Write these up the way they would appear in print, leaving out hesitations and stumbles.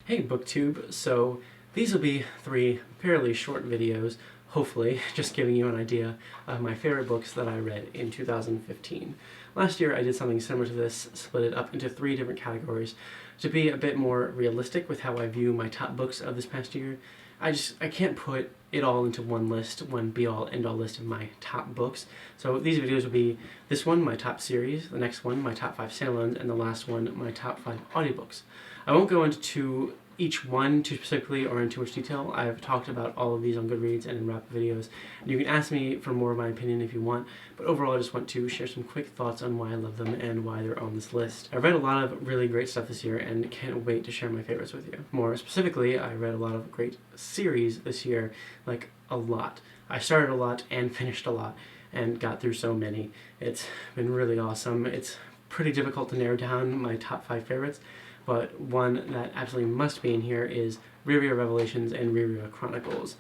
Hey BookTube, so these will be 3 fairly short videos, hopefully, just giving you an idea of my favorite books that I read in 2015. Last year I did something similar to this, split it up into 3 different categories to be a bit more realistic with how I view my top books of this past year. I can't put it all into one list, one be-all, end-all list of my top books. So these videos will be this one, my top series, the next one, my top 5 standalones, and the last one, my top 5 audiobooks. I won't go into each one too specifically or in too much detail. I've talked about all of these on Goodreads and in wrap videos, and you can ask me for more of my opinion if you want, but overall I just want to share some quick thoughts on why I love them and why they're on this list. I read a lot of really great stuff this year and can't wait to share my favorites with you. More specifically, I read a lot of great series this year, like a lot. I started a lot and finished a lot and got through so many. It's been really awesome. It's pretty difficult to narrow down my top 5 favorites, but one that absolutely must be in here is Reread Revelations and Reread Chronicles.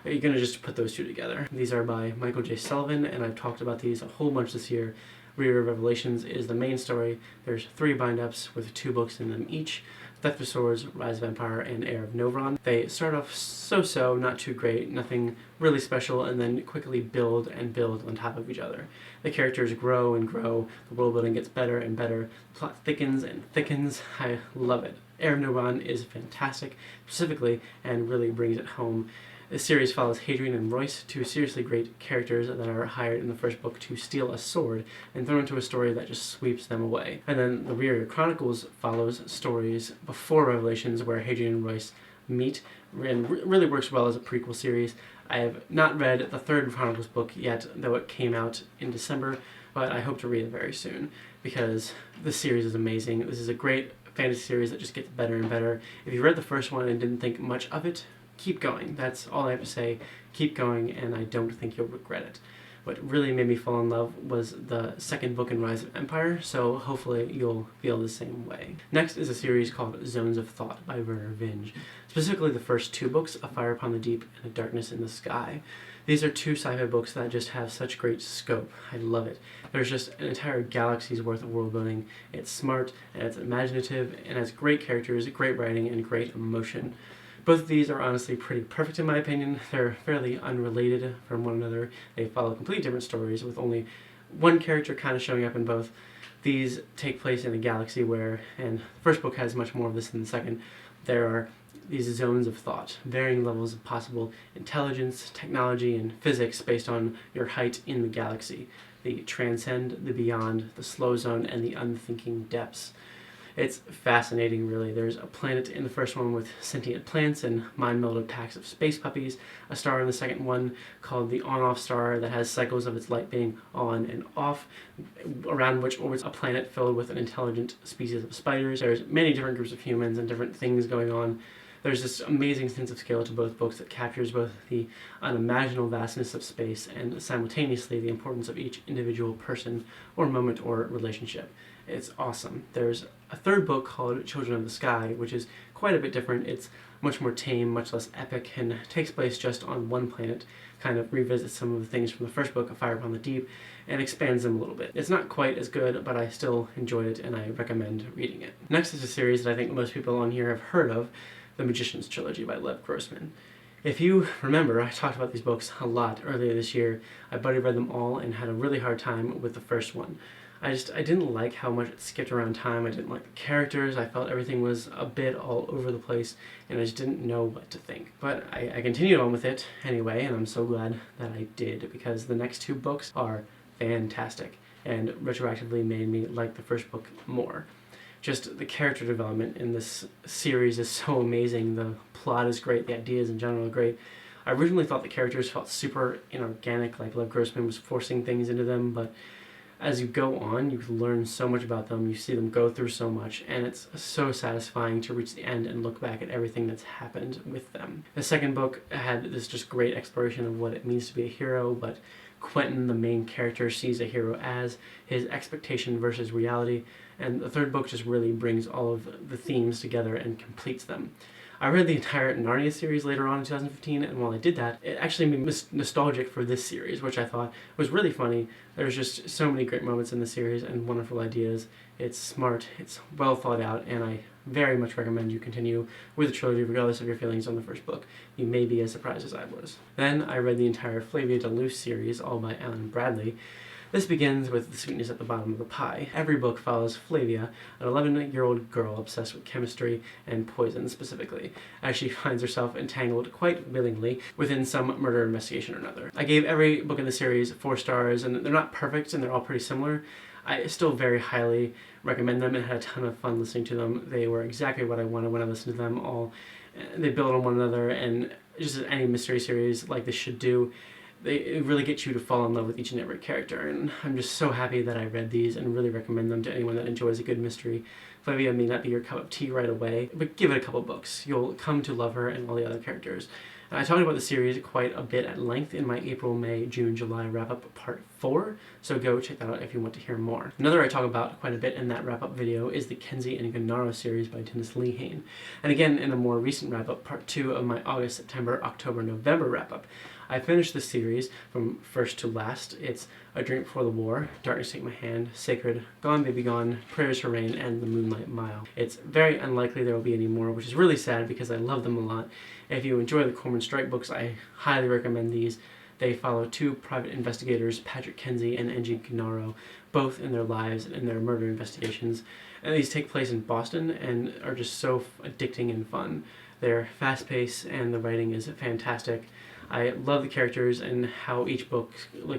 You're going to just put those two together. These are by Michael J. Sullivan, and I've talked about these a whole bunch this year. Reread Revelations is the main story. There's 3 bind-ups with 2 books in them each: Theft of Swords, Rise of Empire, and Heir of Novron. They start off so-so, not too great, nothing really special, and then quickly build and build on top of each other. The characters grow and grow, the world building gets better and better, the plot thickens and thickens. I love it. Heir of Novron is fantastic, specifically, and really brings it home. This series follows Hadrian and Royce, 2 seriously great characters that are hired in the first book to steal a sword and thrown into a story that just sweeps them away. And then the Reread Chronicles follows stories before Revelations where Hadrian and Royce meet, and really works well as a prequel series. I have not read the 3rd Chronicles book yet, though it came out in December, but I hope to read it very soon because this series is amazing. This is a great fantasy series that just gets better and better. If you read the first one and didn't think much of it, keep going. That's all I have to say. Keep going, and I don't think you'll regret it. What really made me fall in love was the 2nd book in Rise of Empire, so hopefully you'll feel the same way. Next is a series called Zones of Thought by Werner Vinge. Specifically the first 2 books, A Fire Upon the Deep and A Darkness in the Sky. These are 2 sci-fi books that just have such great scope. I love it. There's just an entire galaxy's worth of world building. It's smart, and it's imaginative, and has great characters, great writing, and great emotion. Both of these are honestly pretty perfect in my opinion. They're fairly unrelated from one another. They follow completely different stories with only one character kind of showing up in both. These take place in a galaxy where, and the first book has much more of this than the second, there are these zones of thought, varying levels of possible intelligence, technology, and physics based on your height in the galaxy. The transcend, the beyond, the slow zone, and the unthinking depths. It's fascinating, really. There's a planet in the first one with sentient plants and mind-melded packs of space puppies, a star in the second one called the on-off star that has cycles of its light being on and off, around which orbits a planet filled with an intelligent species of spiders. There's many different groups of humans and different things going on. There's this amazing sense of scale to both books that captures both the unimaginable vastness of space and simultaneously the importance of each individual person or moment or relationship. It's awesome. There's a 3rd book called Children of the Sky, which is quite a bit different. It's much more tame, much less epic, and takes place just on one planet, kind of revisits some of the things from the first book, A Fire Upon the Deep, and expands them a little bit. It's not quite as good, but I still enjoyed it, and I recommend reading it. Next is a series that I think most people on here have heard of, The Magician's Trilogy by Lev Grossman. If you remember, I talked about these books a lot earlier this year. I buddy read them all and had a really hard time with the first one. I didn't like how much it skipped around time. I didn't like the characters. I felt everything was a bit all over the place, and I just didn't know what to think. But I continued on with it anyway, and I'm so glad that I did, because the next 2 books are fantastic and retroactively made me like the first book more. Just the character development in this series is so amazing. The plot is great. The ideas in general are great. I originally thought the characters felt super inorganic, like Lev Grossman was forcing things into them, but as you go on, you learn so much about them, you see them go through so much, and it's so satisfying to reach the end and look back at everything that's happened with them. The 2nd book had this just great exploration of what it means to be a hero, what Quentin, the main character, sees a hero as, his expectation versus reality, and the 3rd book just really brings all of the themes together and completes them. I read the entire Narnia series later on in 2015, and while I did that, it actually made me nostalgic for this series, which I thought was really funny. There's just so many great moments in the series and wonderful ideas. It's smart, it's well thought out, and I very much recommend you continue with the trilogy regardless of your feelings on the first book. You may be as surprised as I was. Then I read the entire Flavian Toulouse series, all by Alan Bradley. This begins with the sweetness at the bottom of the pie. Every book follows Flavia, an 11-year-old girl obsessed with chemistry and poison specifically, as she finds herself entangled quite willingly within some murder investigation or another. I gave every book in the series 4 stars, and they're not perfect and they're all pretty similar. I still very highly recommend them and had a ton of fun listening to them. They were exactly what I wanted when I listened to them all. They build on one another, and just as any mystery series like this should do, they really get you to fall in love with each and every character, and I'm just so happy that I read these and really recommend them to anyone that enjoys a good mystery. Flavia may not be your cup of tea right away, but give it a couple books. You'll come to love her and all the other characters. And I talked about the series quite a bit at length in my April, May, June, July wrap-up part 4, so go check that out if you want to hear more. Another I talk about quite a bit in that wrap-up video is the Kenzie and Gandhara series by Dennis Lehane. And again, in a more recent wrap-up, part 2 of my August, September, October, November wrap-up. I finished the series from first to last. It's A Drink Before the War, Darkness Take My Hand, Sacred, Gone Baby Gone, Prayers for Rain, and The Moonlight Mile. It's very unlikely there will be any more, which is really sad because I love them a lot. If you enjoy the Cormoran Strike books, I highly recommend these. They follow 2 private investigators, Patrick Kenzie and Kenzie and Gandhara, both in their lives and in their murder investigations. And these take place in Boston and are just so addicting and fun. They're fast-paced and the writing is fantastic. I love the characters and how each book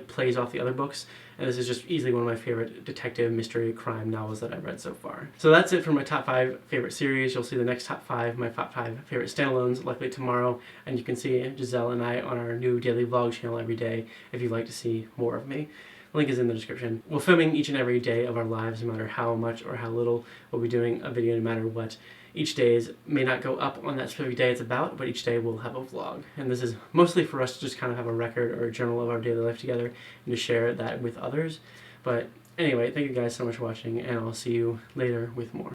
plays off the other books, and this is just easily one of my favorite detective mystery crime novels that I've read so far. So that's it for my top 5 favorite series. You'll see the next top 5, my top 5 favorite standalones, likely tomorrow, and you can see Giselle and I on our new daily vlog channel every day if you'd like to see more of me. The link is in the description. We're filming each and every day of our lives, no matter how much or how little. We'll be doing a video no matter what. Each day may not go up on that specific day it's about, but each day we'll have a vlog. And this is mostly for us to just kind of have a record or a journal of our daily life together and to share that with others. But anyway, thank you guys so much for watching, and I'll see you later with more.